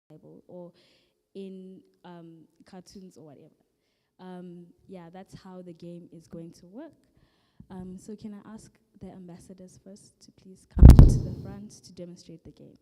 Bible or in cartoons or whatever. Yeah, that's how the game is going to work. So can I ask the ambassadors first to please come to the front to demonstrate the game?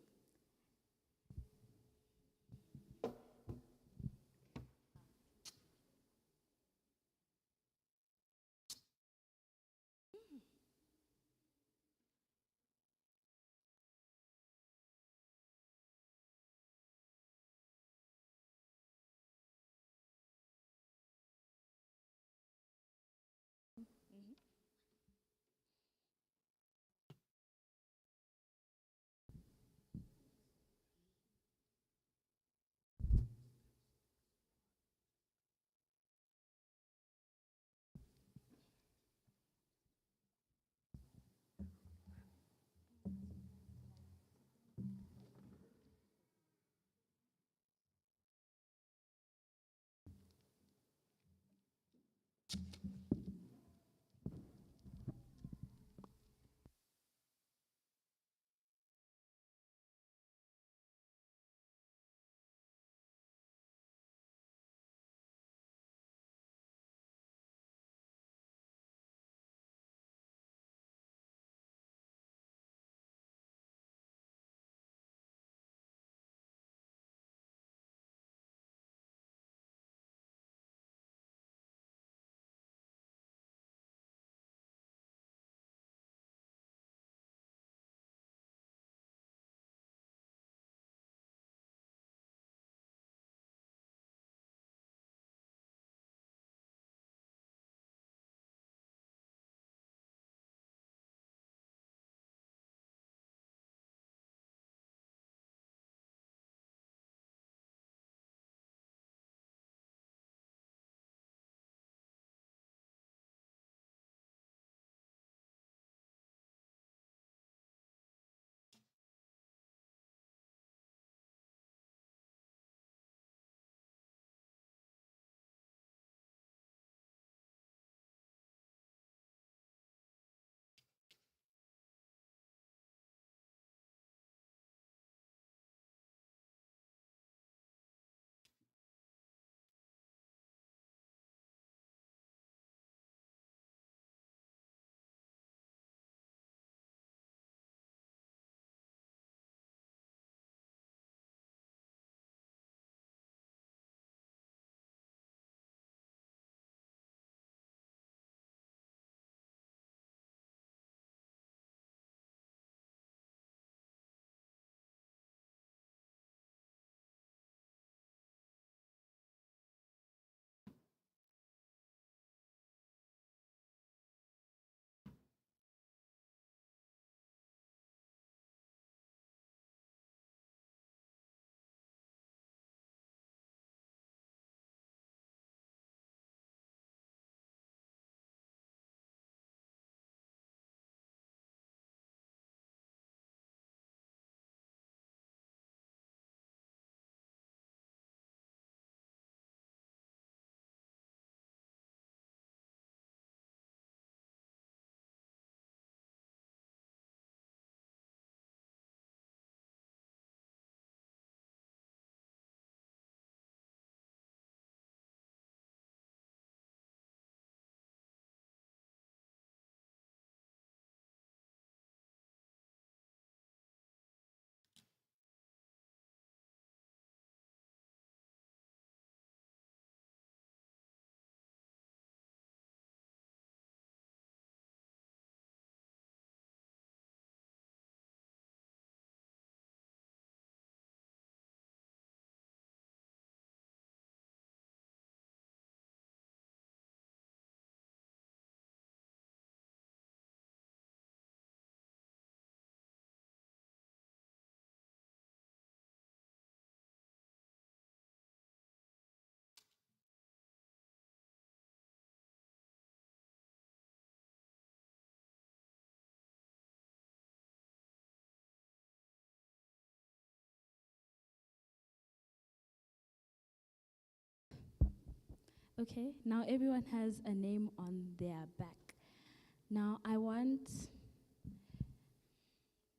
Okay, now everyone has a name on their back. Now I want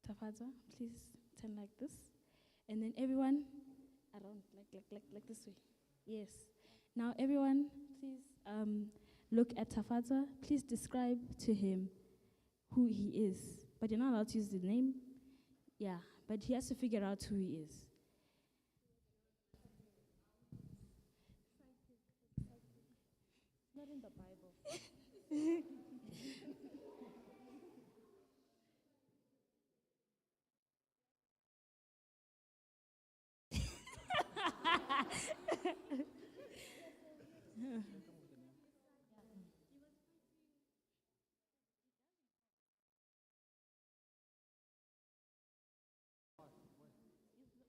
Tafadwa, please turn like this. And then everyone like this way. Yes. Now, everyone, please look at Tafatwa. Please describe to him who he is. But you're not allowed to use the name. Yeah, but he has to figure out who he is. Not in the Bible.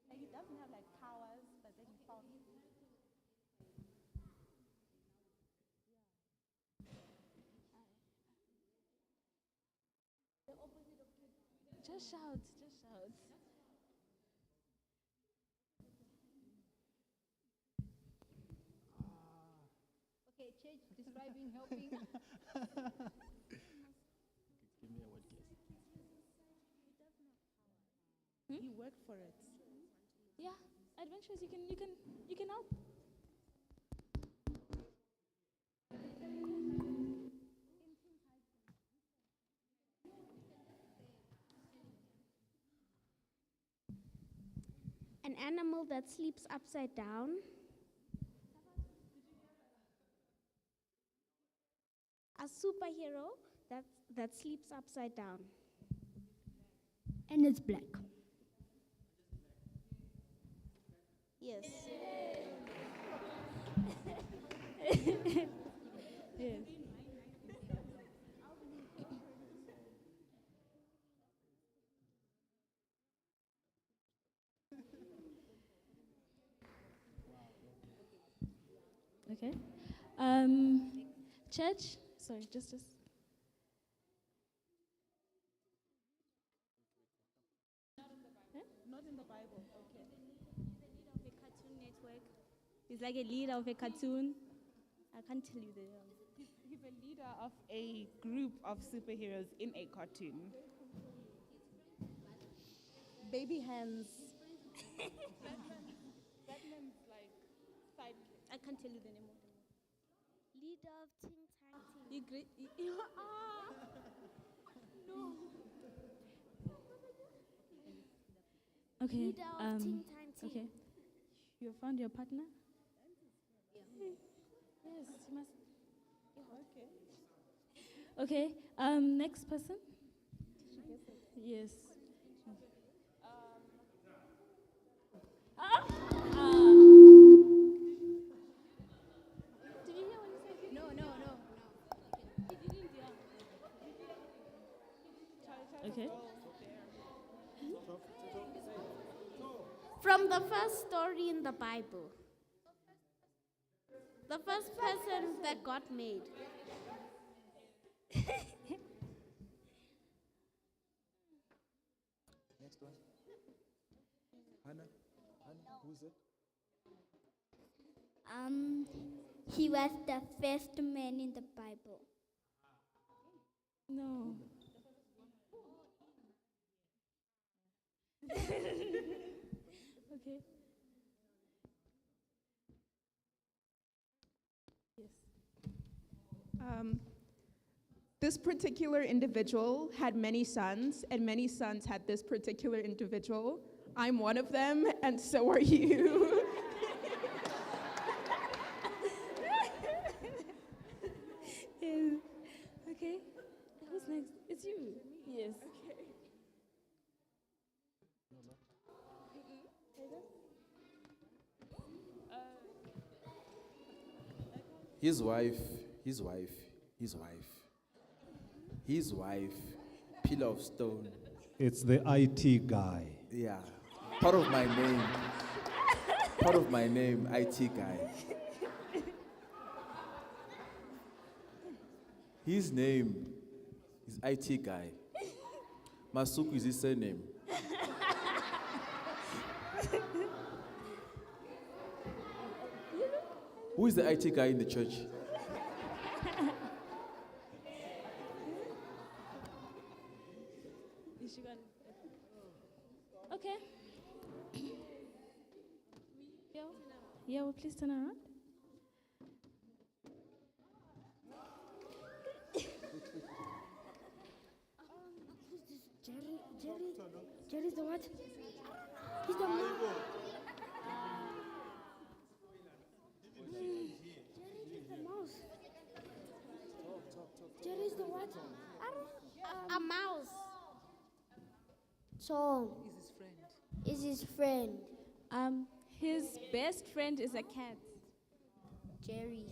Like, he doesn't have like powers, but then he found. Just shout, just shout. Okay, change, describing, helping. Give me a word guess. You work for it. Yeah, adventures. You can help. An animal that sleeps upside down. A superhero that sleeps upside down. And it's black. Yes. Yes. Okay. Church. Sorry, just. Not in the Bible. Okay. Of a Cartoon Network. He's like a leader of a cartoon. I can't tell you the. He's a leader of a group of superheroes in a cartoon. Baby hands. Batman's like sidekick. I can't tell you the name of the. Leader of Ting Tang Team. You great. No. Okay. Leader of Ting Tang Team. Okay. You found your partner? Yeah. Yes, you must. Okay. Okay. Next person. Yes. Did you hear what he said? No. He didn't hear. Okay. From the first story in the Bible. The first person that God made. Next one. Hannah, who's it? He was the first man in the Bible. No. Okay. Yes. This particular individual had many sons, and many sons had this particular individual. I'm one of them, and so are you. Yes. Okay. Who's next? It's you. Yes. His wife, pillar of stone. It's the IT guy. Yeah, part of my name, IT guy. His name is IT guy. Masuku is his surname. Who is the IT guy in the church? Okay. Yo. Yeah, well, please turn around. Jerry's the what? He's the mouse. Jerry's the mouse. Jerry's the what? A mouse. Tom is his friend. His best friend is a cat. Jerry.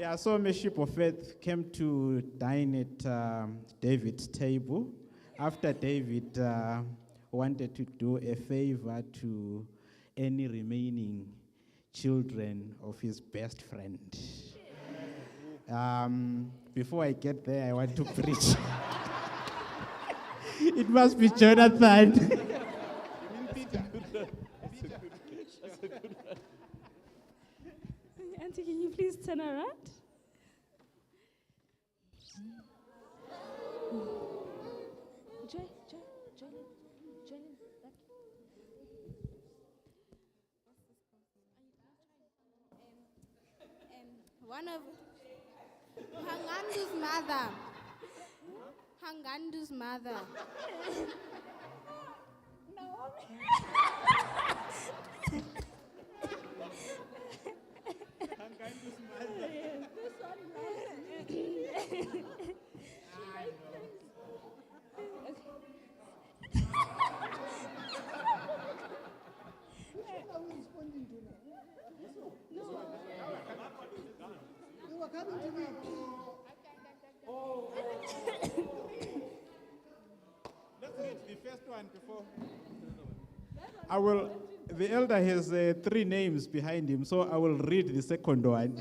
Yeah, so my ship of faith came to dine at David's table after David wanted to do a favor to any remaining children of his best friend. Before I get there, I want to preach. It must be Jonathan. Auntie, can you please turn around? Joy, back. One of Hangandu's mother. Hangandu's mother. Let's read the first one before. The elder has 3 names behind him, so I will read the second one.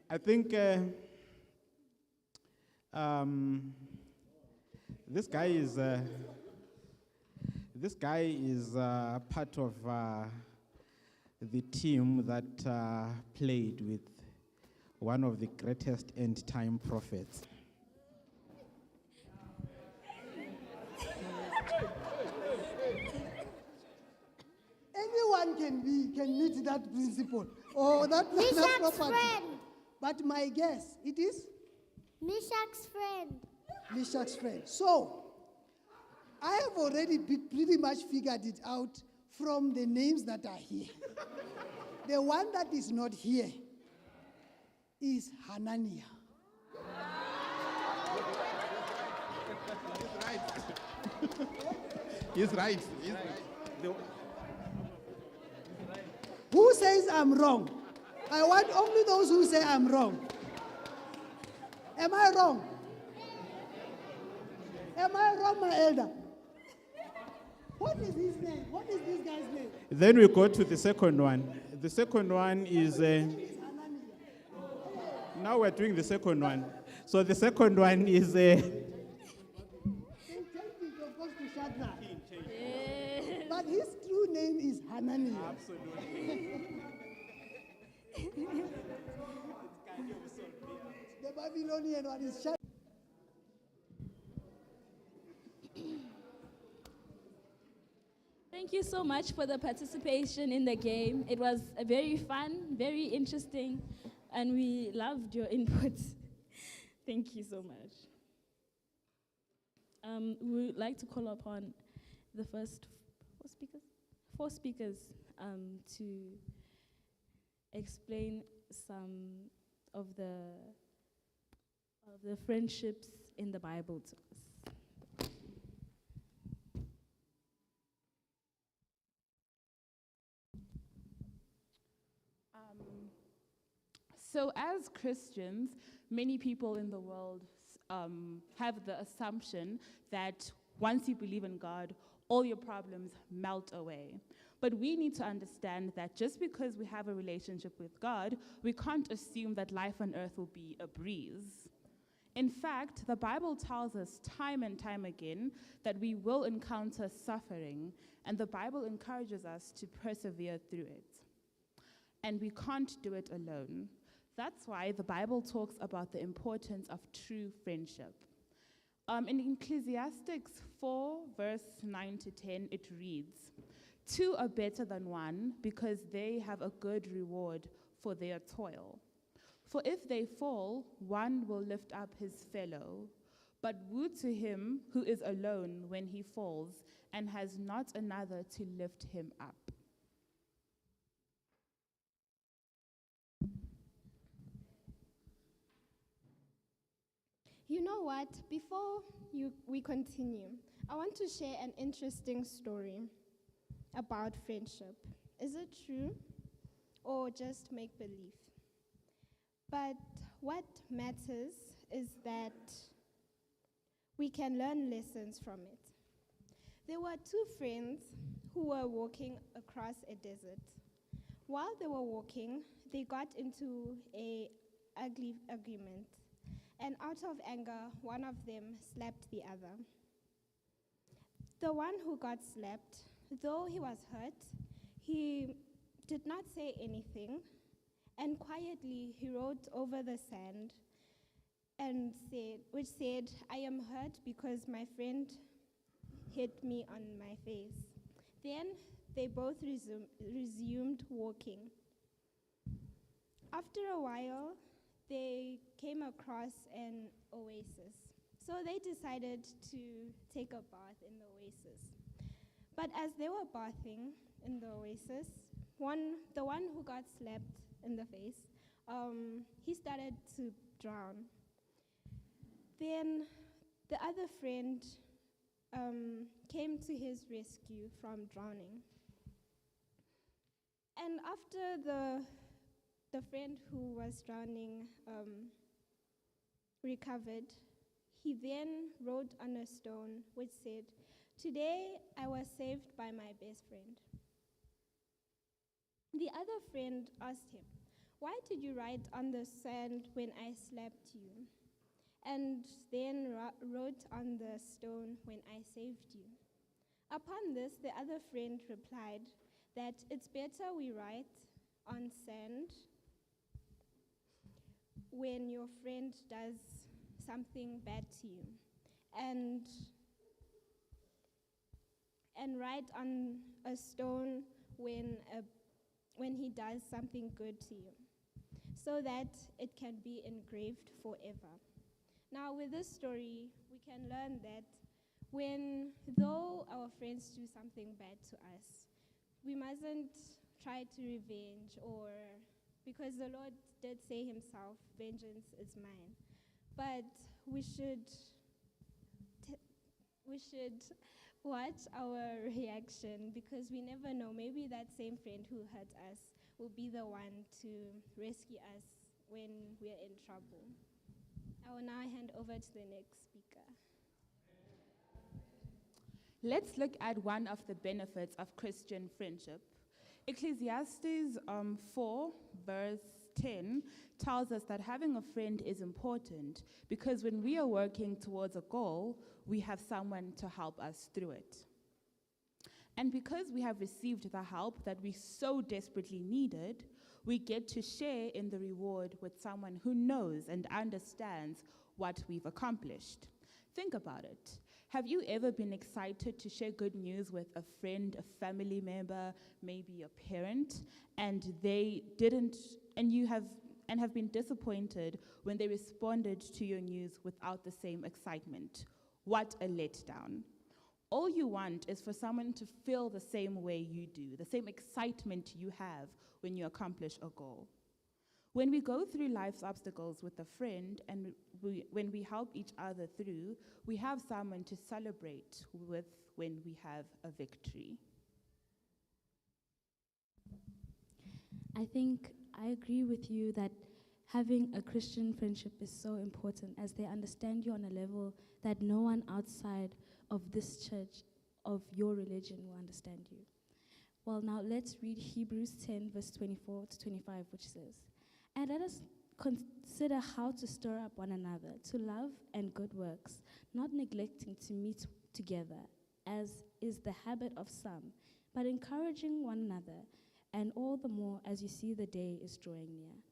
I think this guy is part of the team that played with one of the greatest end-time prophets. Anyone can meet that principle or that Meshach's property. friend. But my guess, it is Meshach's friend. Meshach's friend. So, I have already pretty much figured it out from the names that are here. The one that is not here is Hananiah. He's right. Who says I'm wrong? I want only those who say I'm wrong. Am I wrong? Am I wrong, my elder? What is his name? What is this guy's name? Then we go to the second one. The second one is... now we're doing the second one. So the second one is... But his true name is Hananiah. Absolutely. The Babylonian one is Shadrach. Thank you so much for the participation in the game. It was a very fun, very interesting, and we loved your input. Thank you so much. We would like to call upon the first 4 speakers to explain some of the friendships in the Bible to us. So as Christians, many people in the world have the assumption that once you believe in God, all your problems melt away. But we need to understand that just because we have a relationship with God, we can't assume that life on earth will be a breeze. In fact, the Bible tells us time and time again that we will encounter suffering, and the Bible encourages us to persevere through it. And we can't do it alone. That's why the Bible talks about the importance of true friendship. In Ecclesiastes 4, verse 9 to 10, it reads, "Two are better than one because they have a good reward for their toil. For if they fall, one will lift up his fellow. But woe to him who is alone when he falls and has not another to lift him up." You know what? Before we continue, I want to share an interesting story about friendship. Is it true? or just make believe. But what matters is that we can learn lessons from it. There were two friends who were walking across a desert. While they were walking, they got into an ugly argument, and out of anger, one of them slapped the other. The one who got slapped, though he was hurt, he did not say anything, and quietly he wrote over the sand and which said, "I am hurt because my friend hit me on my face." Then they both resumed walking. After a while, they came across an oasis. So they decided to take a bath in the oasis. But as they were bathing in the oasis, the one who got slapped in the face, he started to drown. Then the other friend came to his rescue from drowning. And after the friend who was drowning recovered, he then wrote on a stone which said, "Today I was saved by my best friend." The other friend asked him, "Why did you write on the sand when I slapped you? And then wrote on the stone when I saved you?" Upon this, the other friend replied that it's better we write on sand when your friend does something bad to you, and write on a stone when he does something good to you, so that it can be engraved forever. Now, with this story, we can learn that though our friends do something bad to us, we mustn't try to revenge, because the Lord did say himself, "Vengeance is mine." But we should watch our reaction, because we never know. Maybe that same friend who hurt us will be the one to rescue us when we're in trouble. I will now hand over to the next speaker. Let's look at one of the benefits of Christian friendship. Ecclesiastes 4, verse 10 tells us that having a friend is important because when we are working towards a goal, we have someone to help us through it. And because we have received the help that we so desperately needed, we get to share in the reward with someone who knows and understands what we've accomplished. Think about it. Have you ever been excited to share good news with a friend, a family member, maybe a parent, and they didn't, and you have been disappointed when they responded to your news without the same excitement? What a letdown. All you want is for someone to feel the same way you do, the same excitement you have when you accomplish a goal. When we go through life's obstacles with a friend and when we help each other through, we have someone to celebrate with when we have a victory. I think I agree with you that having a Christian friendship is so important, as they understand you on a level that no one outside of this church, of your religion, will understand you. Well, now let's read Hebrews 10, verse 24 to 25, which says, "And let us consider how to stir up one another to love and good works, not neglecting to meet together, as is the habit of some, but encouraging one another, and all the more as you see the day is drawing near."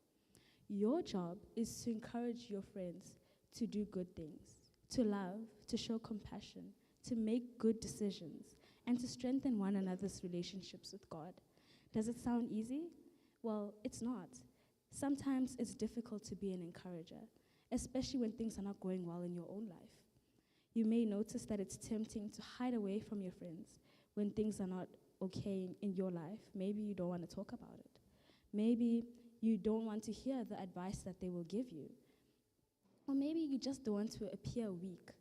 Your job is to encourage your friends to do good things, to love, to show compassion, to make good decisions, and to strengthen one another's relationships with God. Does it sound easy? Well, it's not. Sometimes it's difficult to be an encourager, especially when things are not going well in your own life. You may notice that it's tempting to hide away from your friends when things are not okay in your life. Maybe you don't want to talk about it. Maybe you don't want to hear the advice that they will give you. Or maybe you just don't want to appear weak.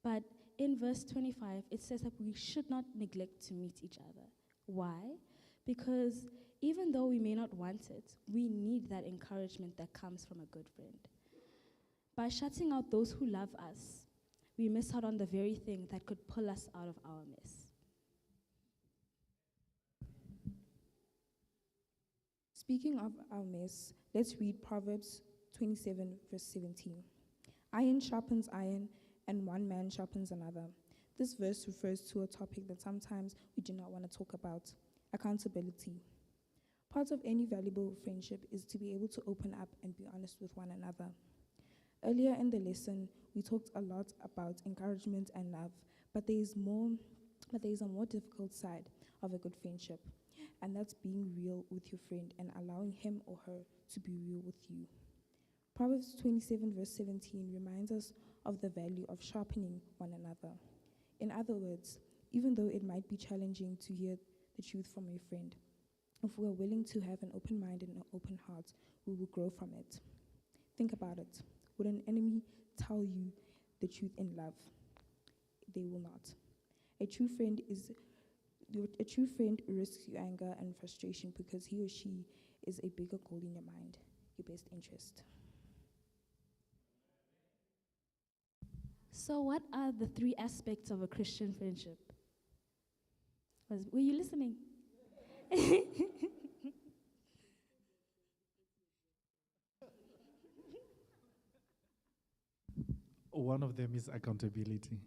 But in verse 25, it says that we should not neglect to meet each other. Why? Because Even though we may not want it, we need that encouragement that comes from a good friend. By shutting out those who love us, we miss out on the very thing that could pull us out of our mess. Speaking of our mess, let's read Proverbs 27, verse 17. Iron sharpens iron, and one man sharpens another. This verse refers to a topic that sometimes we do not want to talk about: accountability. Part of any valuable friendship is to be able to open up and be honest with one another. Earlier in the lesson, we talked a lot about encouragement and love, but there is a more difficult side of a good friendship, and that's being real with your friend and allowing him or her to be real with you. Proverbs 27, verse 17 reminds us of the value of sharpening one another. In other words, even though it might be challenging to hear the truth from your friend, if we are willing to have an open mind and an open heart, we will grow from it. Think about it. Would an enemy tell you the truth in love? They will not. A true friend risks your anger and frustration because he or she is a bigger goal in your mind, your best interest. So what are the 3 aspects of a Christian friendship? Were you listening? One of them is accountability.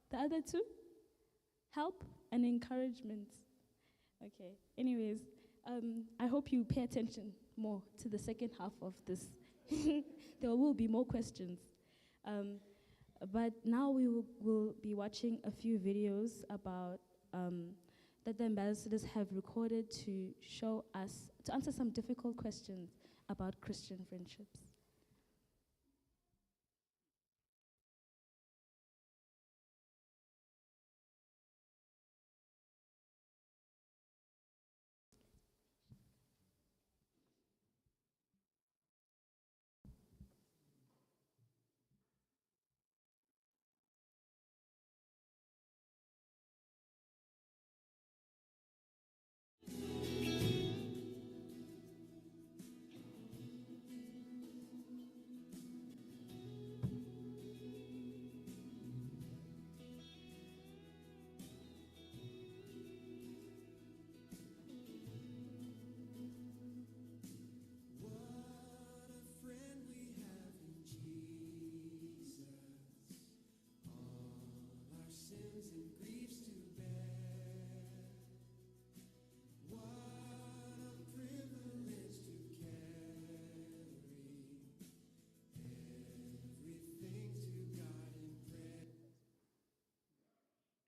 The other 2? Help and encouragement. Okay, anyways, I hope you pay attention more to the second half of this. There will be more questions. But now we will be watching a few videos about that the ambassadors have recorded to show us, to answer some difficult questions about Christian friendships.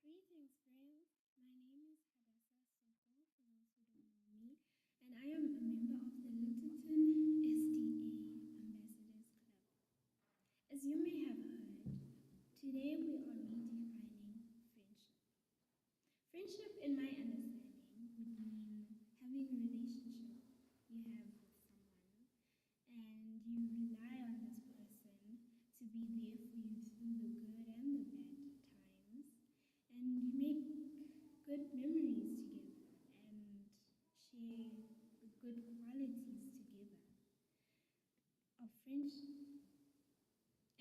Greetings, friends. My name is Hadassa Soko, for those who don't know me, and I am a member of the Lyttelton SDA Ambassadors Club. As you may have heard, today we are redefining friendship. Friendship, in my understanding, would mean having a relationship you have with someone, and you rely on this person to be there for you through the good and the bad times, and you make good memories together and share the good qualities together of friendship.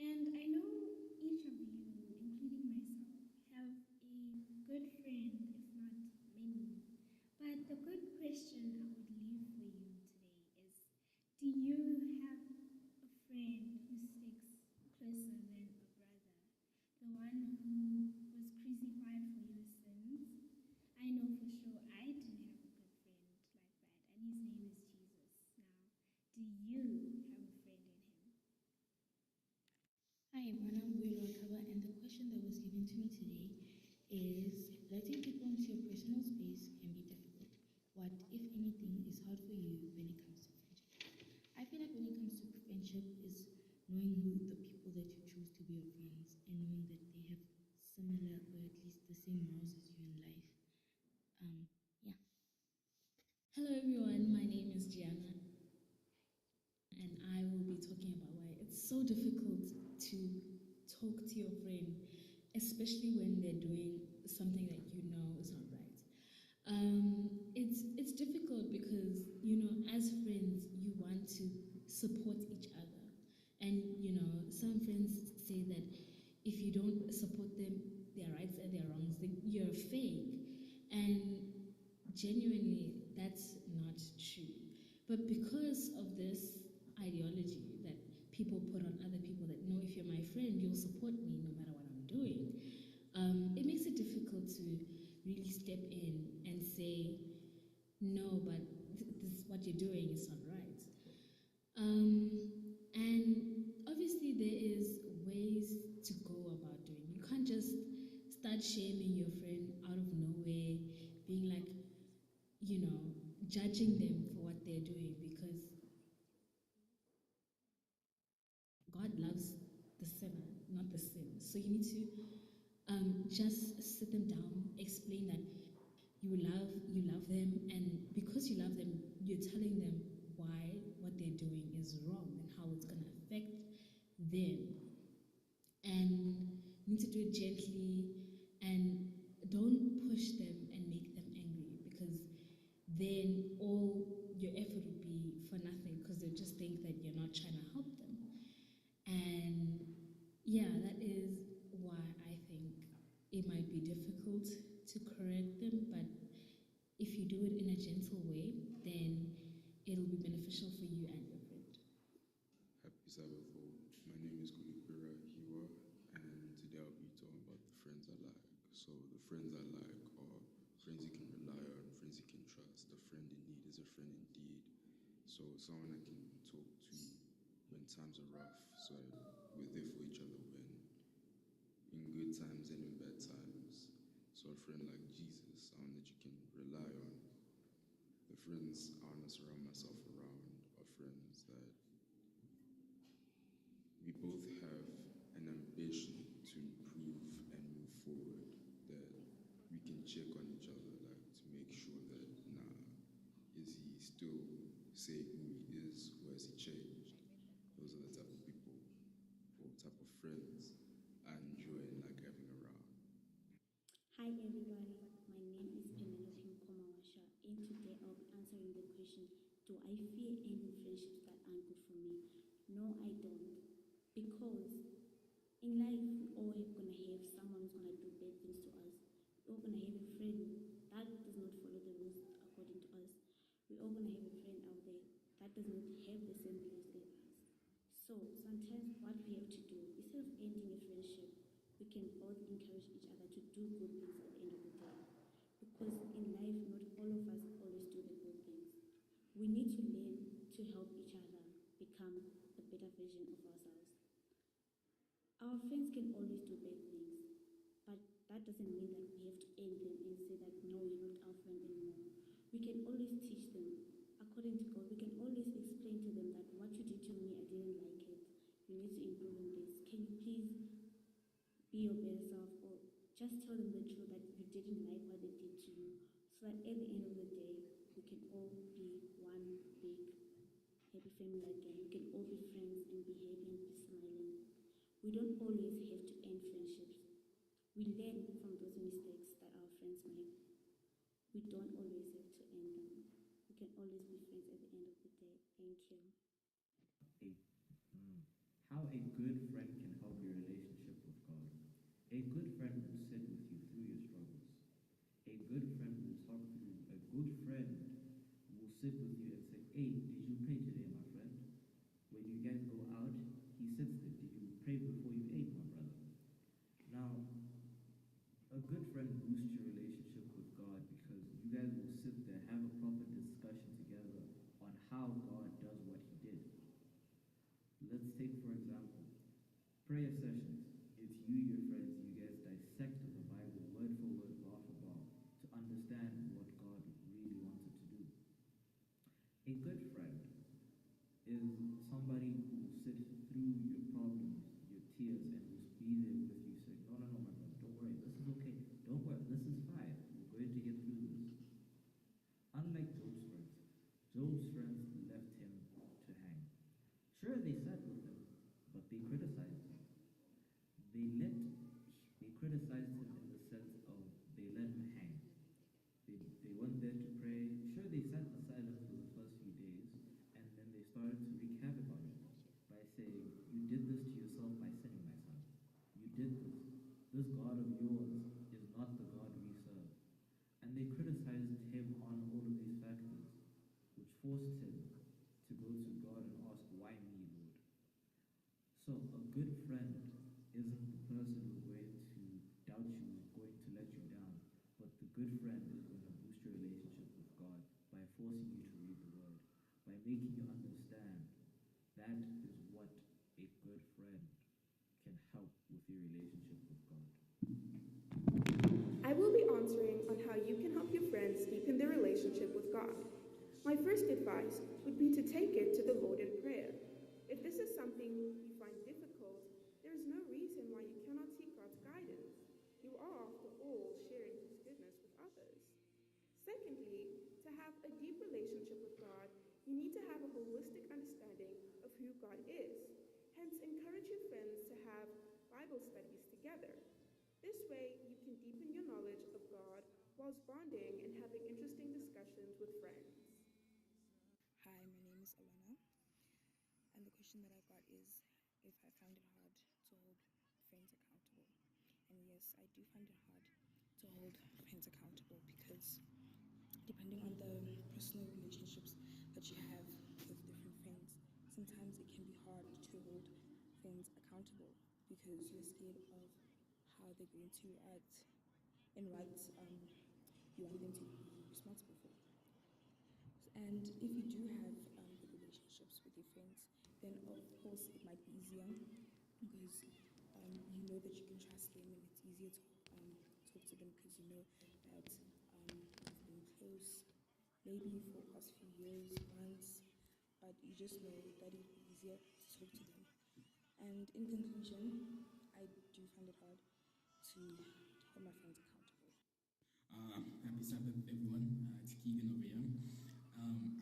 And I know each of you, including myself, have a good friend, if not many. But the good question I would leave for you today is, do you have a friend who sticks closer than a brother? The one who was crucified for your sins? I know for sure I do have a good friend like that, and his name is Jesus. Now, do you have a friend in him? Hi, my name is Will, and the question that was given to me today is letting people into your personal space can be difficult. What, if anything, is hard for you when it comes to friendship? I feel like when it comes to friendship is knowing who the people that you choose to be your friends and knowing that they have similar or at least the same morals as you in life. Yeah. Hello everyone, my name is Gianna, and I will be talking about why it's so difficult to talk to your friend, especially when they're doing something that you know is not right. their wrongs, then you're fake. And genuinely, that's not true. But because of this ideology that people put on other people, that no, if you're my friend, you'll support me no matter what I'm doing, it makes it difficult to really step in and say, no, but this what you're doing is not right. And obviously there is ways to go about doing. You can't just start shaming your friend out of nowhere, being like, judging them for what they're doing, because God loves the sinner, not the sin. So you need to just sit them down, explain that you love them, and because you love them, you're telling them why what they're doing is wrong and how it's going to affect them. And you need to do it gently, and don't push them and make them angry, because then all your effort would be for nothing, because they'll just think that you're not trying to help them. And yeah, that is why I think it might be difficult to correct them, but if you do it in a gentle way, then it'll be beneficial for you and your friend. Happy Sabbath all. My name is Kulipira Hiwa, and today I'll be talking about the friends I like. So the friends I like are friends you can rely on, friends you can trust. A friend in need is a friend indeed. So someone I can talk to when times are rough, so we're there for each other when in good times and in bad times. So a friend like Jesus, someone that you can rely on. The friends I want to surround myself around are friends that we both have an ambition to improve and move forward, that we can check on each other, like to make sure that, is he still saying who he is, or has he changed? Those are the type of people or type of friends I enjoy and like having around. Hi everybody, my name is Penelope Komawasha, and today I'll be answering the question, do I fear ending friendships that aren't good for me? No, I don't. Because in life, we're all gonna have someone who's gonna do bad things to us. We're all gonna have a friend that does not follow the rules according to us. We're all gonna have a friend out there that does not have the same beliefs as us. So sometimes what we have to do, instead of ending a friendship, we can both encourage each other to do good things at the end of the day. Because in life, not all of us always do the good things. We need to learn to help each other become a better version of ourselves. Our friends can always do bad things, but that doesn't mean that we have to end them and say that, no, you're not our friend anymore. We can always teach them. According to God, we can always explain to them that what you did to me, I didn't like it. You need to improve in this. Can you please be your better self? Or just tell them the truth that you didn't like what they did to you, so that at the end of the day, we can all be one big happy family again. We can all be friends and be happy and be smiling. We don't always have to end friendships. We learn from those mistakes that our friends make. We don't always have to end them. We can always be friends at the end of the day. Thank you. How a good friend can help your relationship with God. A good friend will sit with you through your struggles. A good friend will talk through. A good friend will sit with you and say, hey, did you pray today, my friend? When you guys go out, he sits there. Did you pray before you ate, my brother? Now, a good friend boosts your relationship with God because you guys will sit there, have a proper discussion together on how God does what he did. Let's take, for example, prayer sessions. It's you, your friends, you guys dissect the Bible word for word, bar for bar, to understand what God really wanted to do. A good friend is somebody who will sit through your problems, your tears, and will be there with you, say, no, no, no, my brother, don't worry, this is okay. Don't worry, this is fine. We're going to get through this. Unlike Job's friends left him to hang. Sure, they sat with him, but they criticized him. They criticized him in the sense of they let him hang. They went there to pray. Sure, they sat in silence for the first few days, and then they started to wreak havoc on him by saying, you did this to yourself by sinning, my son. You did this. This God of yours is good friend is going to boost your relationship with God by forcing you to read the Word, by making you understand. That is what a good friend can help with your relationship with God. I will be answering on how you can help your friends deepen their relationship with God. My first advice would be to take it to the Lord in prayer. If this is something you find difficult, there is no reason why you cannot seek God's guidance. You are, after all, sharing His goodness with others. Secondly, to have a deep relationship with God, you need to have a holistic understanding of who God is. Hence, encourage your friends to have Bible studies together. This way, you can deepen your knowledge of God whilst bonding and having interesting discussions with friends. Hi, my name is Alana, and the question that I got is if I find it hard to hold friends accountable. And yes, I do find it hard to hold friends accountable because depending on the personal relationships that you have with different friends, sometimes it can be hard to hold friends accountable because you're scared of how they're going to react and what you want them to be responsible for. And if you do have good relationships with your friends, then of course it might be easier because you know that you can trust them and it's easier to talk to them because you know that you've been close maybe for the past few years, months, but you just know that it would be easier to talk to them. And in conclusion, I do find it hard to hold my friends accountable. Happy Sabbath, everyone. It's Keegan over here.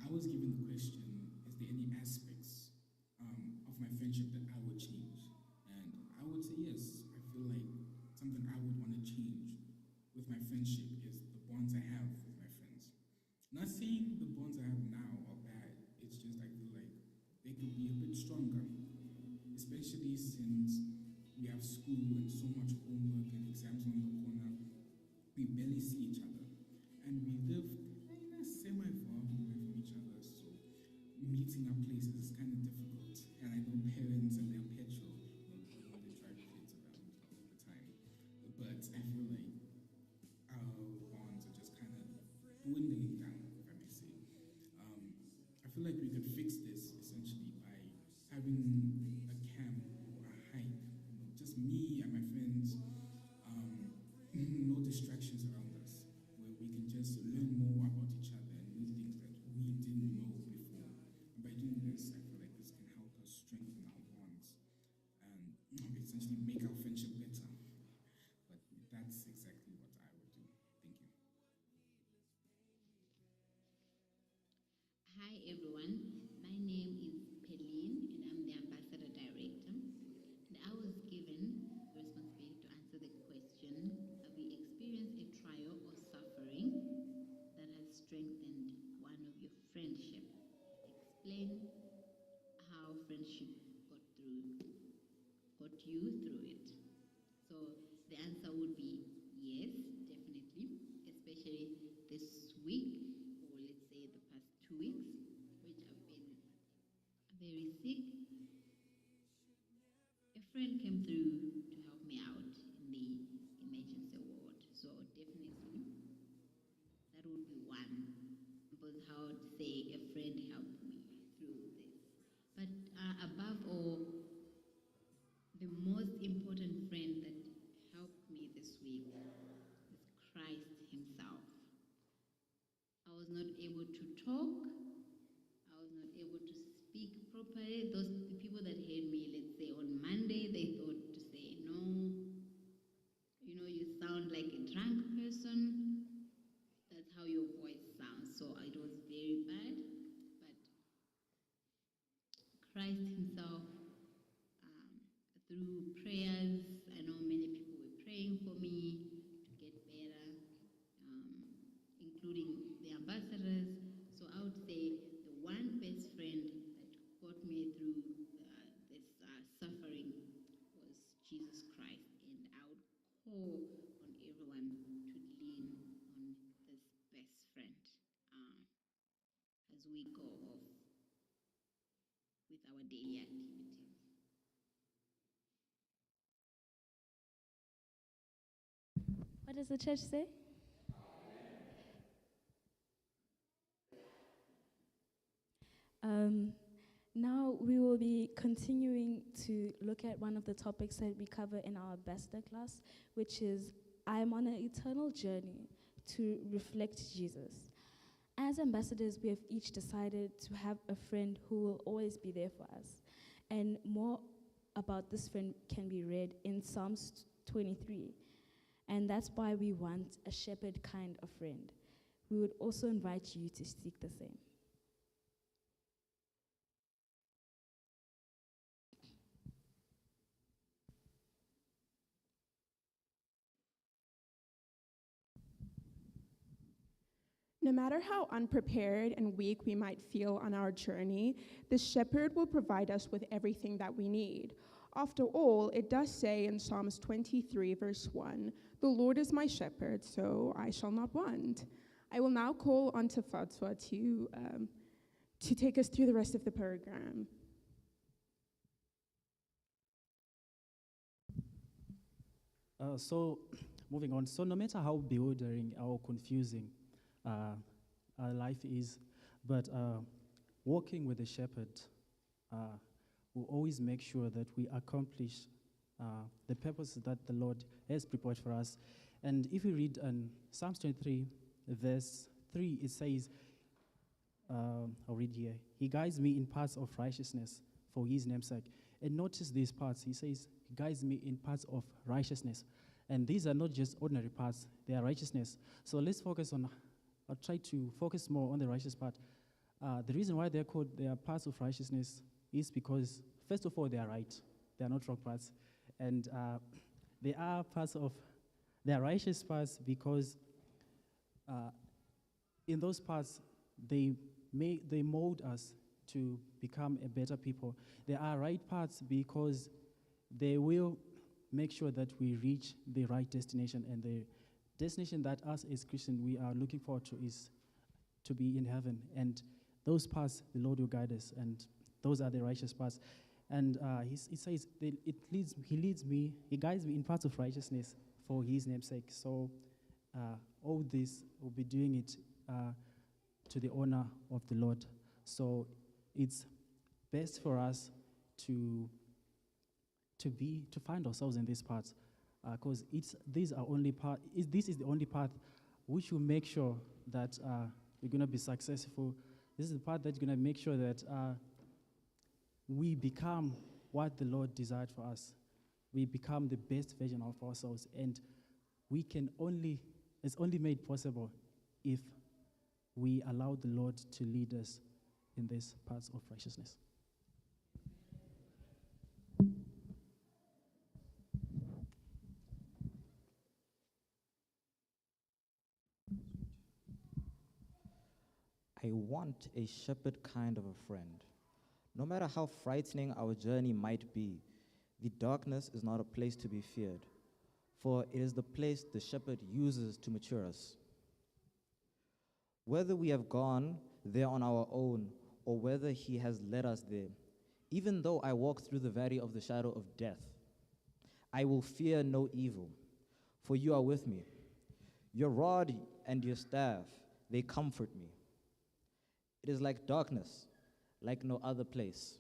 I was given the question, is there any aspects of my friendship that I would change? And I would say yes. I feel like something I would want to change with my friendship is the bonds I have with my friends. Not saying the bonds I have now are bad, it's just I feel like they could be a bit stronger, especially since we have school and so much homework and exams on the corner. We barely see each other, and we live semi-far away from each other, so meeting up places is kind of difficult. And I know parents and their petrol, they drive kids around all the time, but I feel like our bonds are just kind of dwindling down, if I may say. I feel like we could fix this essentially by having a camp or a hike, just me and my friends, no distractions around us, where we can just learn more about each other and new things that we didn't know before. And by doing this, I feel like this can help us strengthen our bonds and essentially make our friendship better. But that's exactly what I would do. Thank you. Hi everyone, my name is Peline and I'm the Ambassador Director. And I was given the responsibility to answer the question, have you experienced a trial or suffering that has strengthened one of your friendship? Explain how friendship got you through it. So the answer would be yes, definitely, especially this week, or let's say the past 2 weeks, which I've been very sick. A friend came through to help me out in the emergency ward. So definitely, that would be one. But how to say a friend helped me through this. But above all, the most important friend that helped me this week is Christ Himself. I was not able to talk. I was not able to speak properly. Those the people that heard me, let's say on Monday, they thought to say, no, you sound like a drunk person. That's how your voice sounds. So it was very bad. But Christ Himself, through prayers, I know many people were praying for me to get better, including the ambassadors. So I would say the one best friend that got me through this suffering was Jesus Christ. And I would call on everyone to lean on this best friend as we go off with our daily activities. What does the church say? Now we will be continuing to look at one of the topics that we cover in our ambassador class, which is I'm on an eternal journey to reflect Jesus. As ambassadors, we have each decided to have a friend who will always be there for us. And more about this friend can be read in Psalms 23. And that's why we want a shepherd kind of friend. We would also invite you to seek the same. No matter how unprepared and weak we might feel on our journey, the shepherd will provide us with everything that we need. After all, it does say in Psalms 23, verse 1, "The Lord is my shepherd, so I shall not want." I will now call on to Fatwa to take us through the rest of the program. Moving on. So no matter how bewildering or confusing our life is, but walking with the shepherd will always make sure that we accomplish the purpose that the Lord has prepared for us. And if we read Psalms 23, verse 3, it says, I'll read here, "He guides me in paths of righteousness for his name's sake." And notice these paths. He says, "He guides me in paths of righteousness." And these are not just ordinary paths, they are righteousness. So let's focus on, I'll try to focus more on the righteous part. The reason why they are paths of righteousness is because, first of all, they are right. They are not wrong paths. And they are righteous paths because in those paths, they mold us to become a better people. They are right paths because they will make sure that we reach the right destination, and the destination that us as Christians we are looking forward to is to be in heaven. And those paths, the Lord will guide us, and those are the righteous paths. And he says, he guides me in paths of righteousness for his name's sake. So all this, we'll be doing it to the honor of the Lord. So it's best for us to find ourselves in these paths, because this is the only path which will make sure that we're going to be successful. This is the path that's going to make sure that we become what the Lord desired for us. We become the best version of ourselves, and it's only made possible if we allow the Lord to lead us in these paths of righteousness. I want a shepherd kind of a friend. No matter how frightening our journey might be, the darkness is not a place to be feared, for it is the place the shepherd uses to mature us. Whether we have gone there on our own or whether he has led us there, even though I walk through the valley of the shadow of death, I will fear no evil, for you are with me. Your rod and your staff, they comfort me. It is like darkness, like no other place,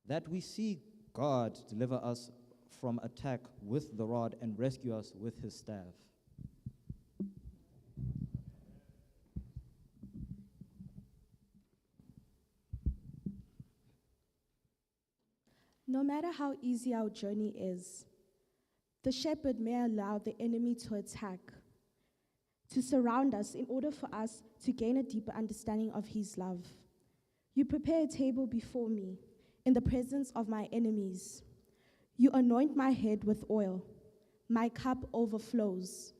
that we see God deliver us from attack with the rod and rescue us with his staff. No matter how easy our journey is, the shepherd may allow the enemy to attack, to surround us in order for us to gain a deeper understanding of his love. You prepare a table before me in the presence of my enemies. You anoint my head with oil. My cup overflows.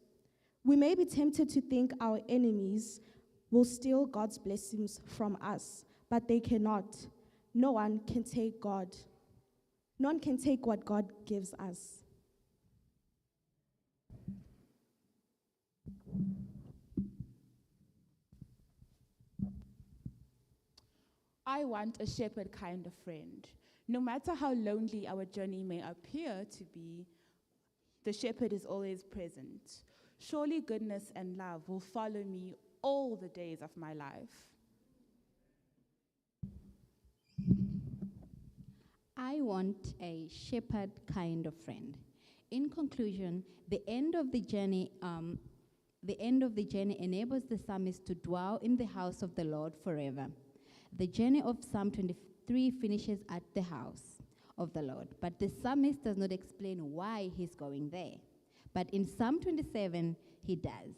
We may be tempted to think our enemies will steal God's blessings from us, but they cannot. No one can take what God gives us. I want a shepherd kind of friend. No matter how lonely our journey may appear to be, the shepherd is always present. Surely goodness and love will follow me all the days of my life. I want a shepherd kind of friend. In conclusion, the end of the journey enables the psalmist to dwell in the house of the Lord forever. The journey of Psalm 23 finishes at the house of the Lord, but the psalmist does not explain why he's going there. But in Psalm 27, he does.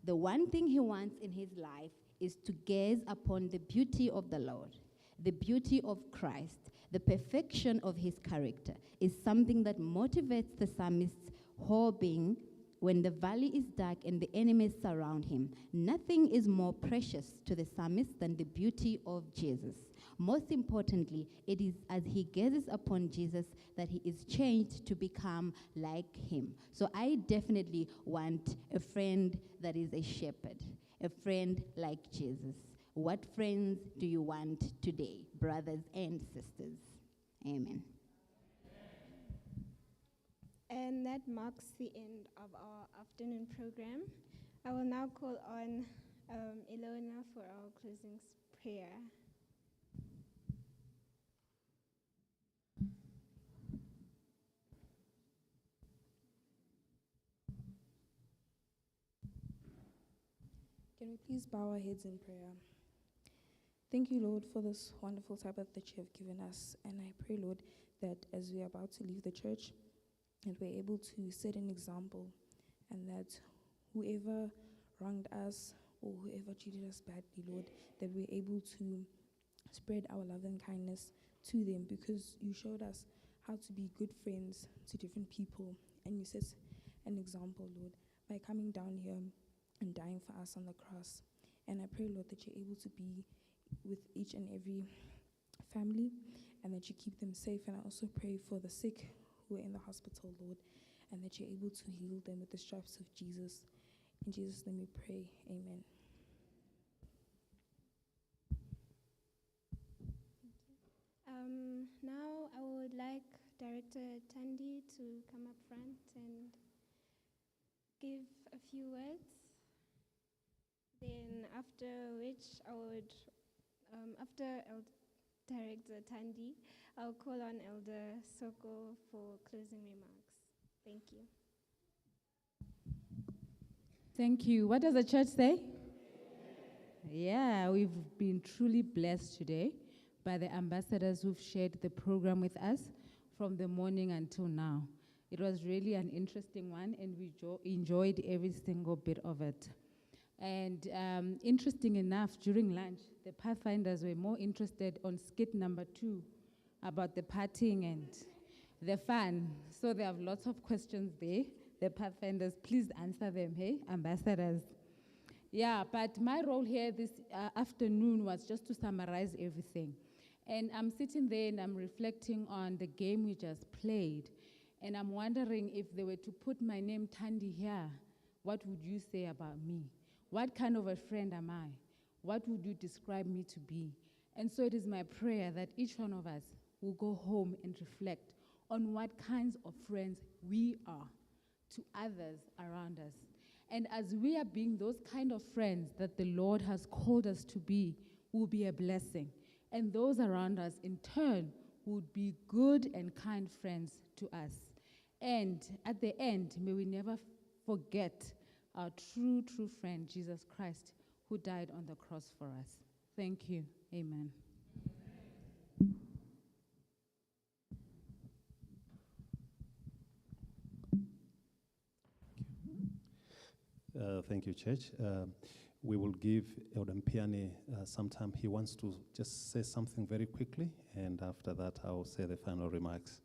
The one thing he wants in his life is to gaze upon the beauty of the Lord, the beauty of Christ, the perfection of his character is something that motivates the psalmist's whole being when the valley is dark and the enemies surround him. Nothing is more precious to the psalmist than the beauty of Jesus. Most importantly, it is as he gazes upon Jesus that he is changed to become like him. So I definitely want a friend that is a shepherd, a friend like Jesus. What friends do you want today, brothers and sisters? Amen. And that marks the end of our afternoon program. I will now call on Ilona for our closing prayer. Can we please bow our heads in prayer? Thank you, Lord, for this wonderful Sabbath that you have given us. And I pray, Lord, that as we are about to leave the church, that we're able to set an example, and that whoever wronged us or whoever treated us badly, Lord, that we're able to spread our love and kindness to them, because you showed us how to be good friends to different people, and you set an example, Lord, by coming down here and dying for us on the cross. And I pray, Lord, that you're able to be with each and every family, and that you keep them safe. And I also pray for the sick who are in the hospital, Lord, and that you're able to heal them with the stripes of Jesus. In Jesus' name we pray. Amen. Now I would like Director Tandy to come up front and give a few words. Then after which I would, after Director Tandy, I'll call on Elder Soko for closing remarks. Thank you. Thank you. What does the church say? Yeah, we've been truly blessed today by the ambassadors who've shared the program with us from the morning until now. It was really an interesting one, and we enjoyed every single bit of it. And interesting enough, during lunch, the Pathfinders were more interested on skit number 2 about the partying and the fun. So they have lots of questions there. The Pathfinders, please answer them, hey, ambassadors. Yeah, but my role here this afternoon was just to summarize everything. And I'm sitting there and I'm reflecting on the game we just played. And I'm wondering, if they were to put my name Tandy here, what would you say about me? What kind of a friend am I? What would you describe me to be? And so it is my prayer that each one of us will go home and reflect on what kinds of friends we are to others around us. And as we are being those kind of friends that the Lord has called us to be, will be a blessing. And those around us, in turn, would be good and kind friends to us. And at the end, may we never forget our true friend, Jesus Christ, who died on the cross for us. Thank you. Amen. Thank you, Church. We will give Elder Mpiane some time. He wants to just say something very quickly, and after that, I will say the final remarks.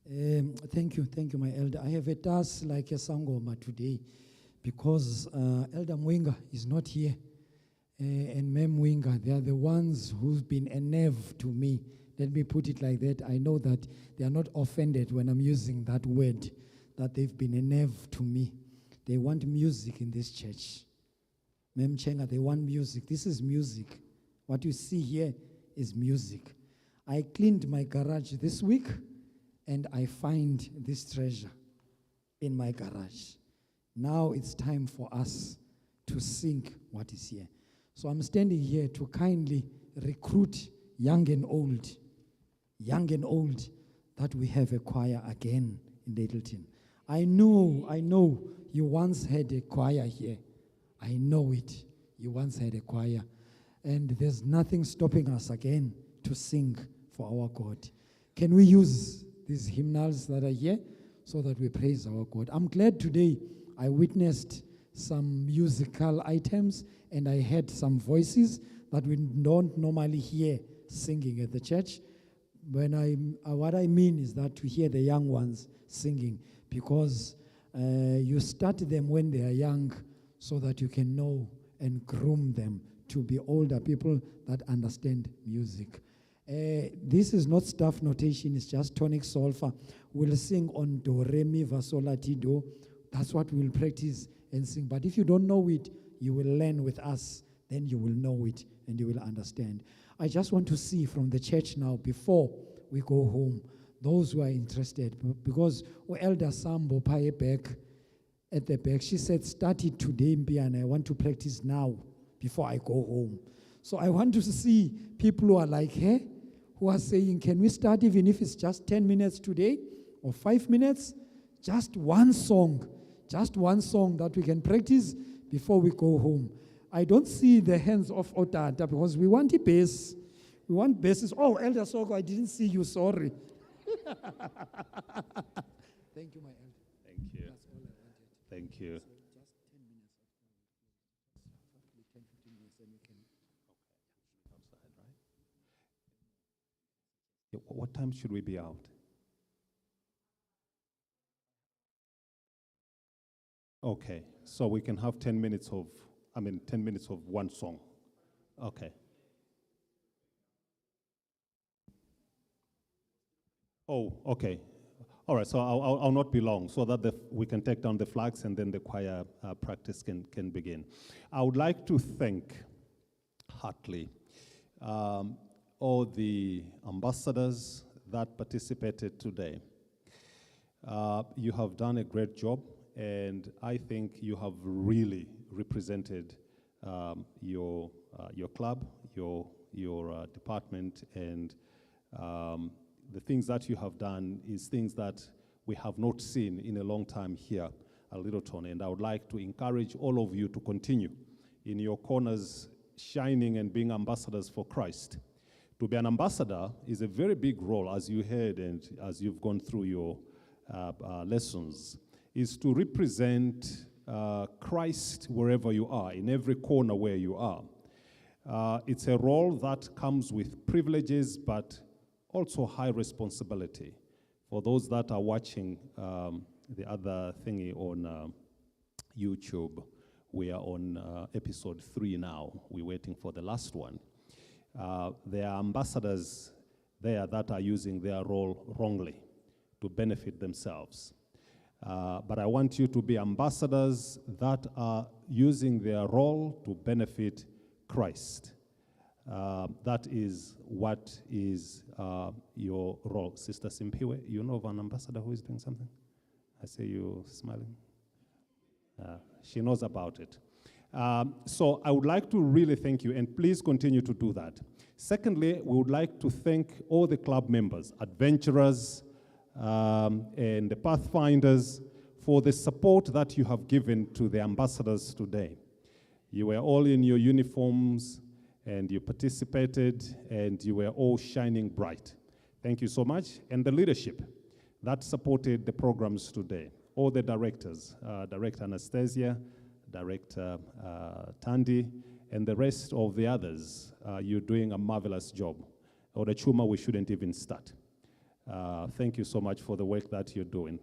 Thank you, my elder. I have a task like a sangoma today, because Elder Mwinga is not here, and Mem Mwinga, they are the ones who've been a nerve to me. Let me put it like that. I know that they are not offended when I'm using that word, that they've been a nerve to me. They want music in this church. Mem Chenga, they want music. This is music. What you see here is music. I cleaned my garage this week, and I find this treasure in my garage. Now it's time for us to sing what is here. So I'm standing here to kindly recruit young and old, that we have a choir again in Lyttelton. I know you once had a choir here. I know it. You once had a choir. And there's nothing stopping us again to sing for our God. Can we use these hymnals that are here so that we praise our God? I'm glad today I witnessed some musical items and I heard some voices that we don't normally hear singing at the church. What I mean is that to hear the young ones singing, because you start them when they are young so that you can know and groom them to be older people that understand music. This is not staff notation, it's just tonic solfa. We'll sing on do, re, mi, fa, sol, la, ti, do. That's what we'll practice and sing. But if you don't know it, you will learn with us. Then you will know it and you will understand. I just want to see from the church now, before we go home, those who are interested, because Elder Sambo Paye back at the back, she said, start it today, Mpi, and I want to practice now before I go home. So I want to see people who are like her, who are saying, can we start even if it's just 10 minutes today or 5 minutes? Just one song that we can practice before we go home. I don't see the hands of Otata because we want a bass. We want basses. Oh, Elder Soko, I didn't see you, sorry. Thank you, my elder. Thank you. That's all I wanted. Thank you. So just 10 minutes of roughly 10, 15 minutes, then we can. Outside, right? Yeah, what time should we be out? Okay, so we can have 10 minutes of 10 minutes of one song. Okay. Oh, okay. All right, so I'll not be long so that we can take down the flags and then the choir practice can begin. I would like to thank heartily all the ambassadors that participated today. You have done a great job, and I think you have really represented your club, your department, and the things that you have done is things that we have not seen in a long time here at Lyttelton. And I would like to encourage all of you to continue in your corners, shining and being ambassadors for Christ. To be an ambassador is a very big role, as you heard and as you've gone through your lessons, is to represent Christ wherever you are, in every corner where you are. It's a role that comes with privileges, but also high responsibility. For those that are watching the other thingy on YouTube, we are on episode 3 now. We're waiting for the last one. There are ambassadors there that are using their role wrongly to benefit themselves. But I want you to be ambassadors that are using their role to benefit Christ. That is what is your role. Sister Simpiwe, you know of an ambassador who is doing something? I see you smiling. She knows about it. So I would like to really thank you, and please continue to do that. Secondly, we would like to thank all the club members, adventurers, and the Pathfinders for the support that you have given to the ambassadors today. You were all in your uniforms, and you participated, and you were all shining bright. Thank you so much. And the leadership that supported the programs today, all the directors, Director Anastasia, Director Tandy, and the rest of the others, you're doing a marvelous job. Or the Chuma, we shouldn't even start. Thank you so much for the work that you're doing.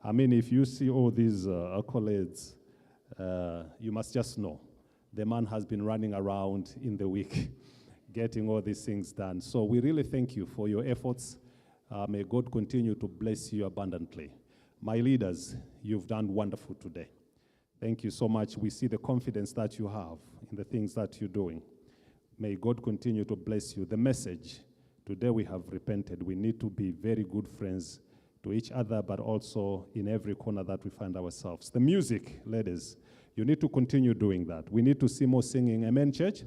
I mean, if you see all these accolades, you must just know the man has been running around in the week getting all these things done. So we really thank you for your efforts. May God continue to bless you abundantly. My leaders, you've done wonderful today. Thank you so much. We see the confidence that you have in the things that you're doing. May God continue to bless you. The message, today we have repented. We need to be very good friends to each other, but also in every corner that we find ourselves. The music, ladies, you need to continue doing that. We need to see more singing. Amen, church?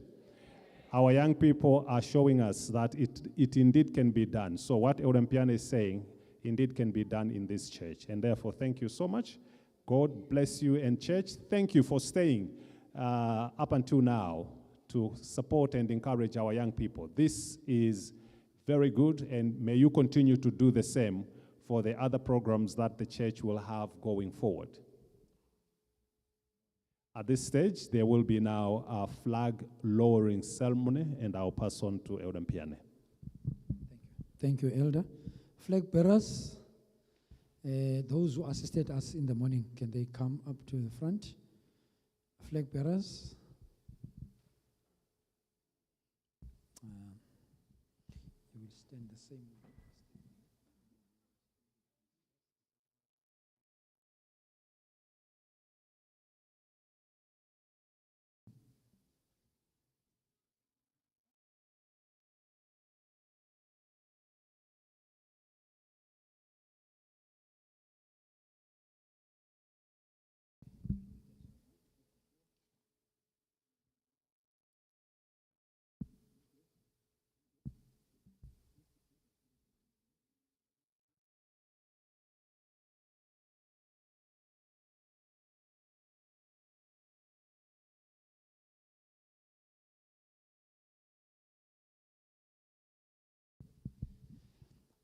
our young people are showing us that it indeed can be done. So what Olympian is saying indeed can be done in this church. And therefore, thank you so much. God bless you and church. Thank you for staying up until now to support and encourage our young people. This is very good, and may you continue to do the same for the other programs that the church will have going forward. At this stage, there will be now a flag lowering ceremony, and I'll pass on to Elder Mpiane. Thank you, Elder. Flag bearers, those who assisted us in the morning, can they come up to the front? Flag bearers. You will stand the same.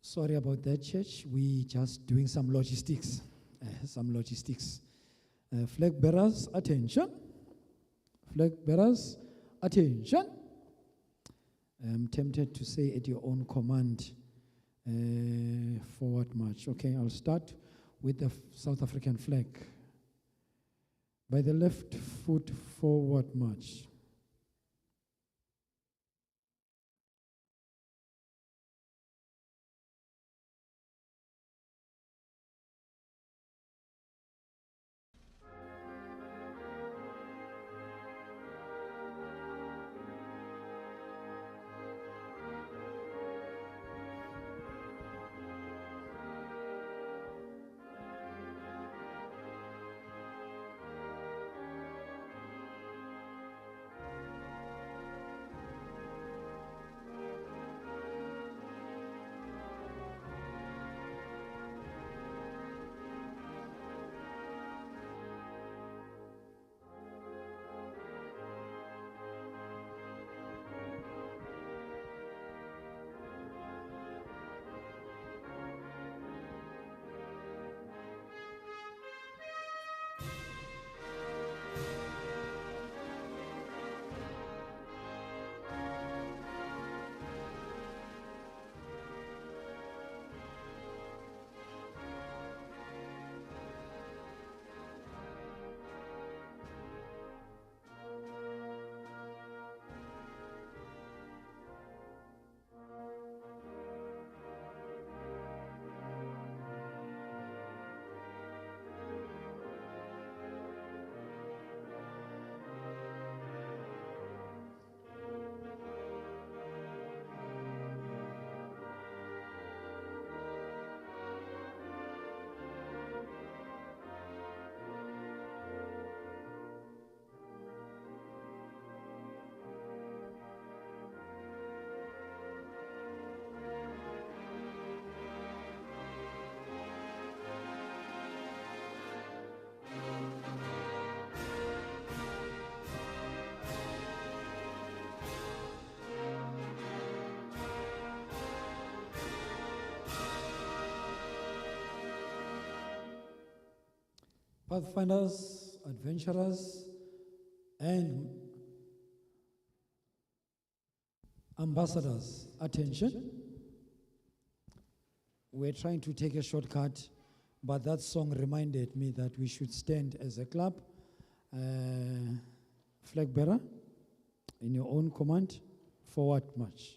Sorry about that, church. We just doing some logistics. Flag bearers, attention. Flag bearers, attention. I'm tempted to say at your own command, forward march. Okay, I'll start with the South African flag. By the left foot, forward march. Pathfinders, adventurers, and ambassadors, attention. We're trying to take a shortcut, but that song reminded me that we should stand as a club. Flag bearer, in your own command, forward march.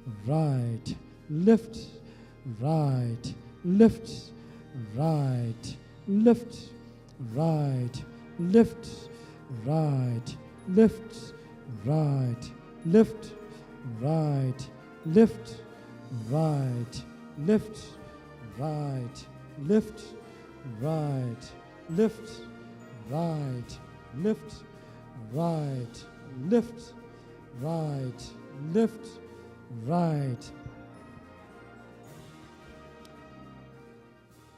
right, lift, right, lift, right, lift, right, lift, right, lift, right, lift, right, lift, right, lift, right, lift, right, lift, right, lift, right, lift, right, lift, right.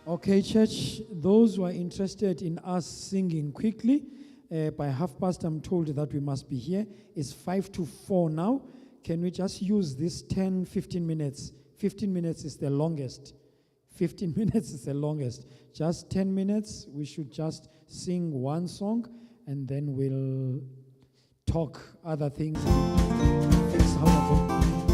Okay, church, those who are interested in us singing quickly, by 5:30, I'm told that we must be here. It's 5 to 4 now. Can we just use this 10, 15 minutes? 15 minutes is the longest. 15 minutes is the longest. Just 10 minutes, we should just sing one song, and then we'll talk other things. Thanks, how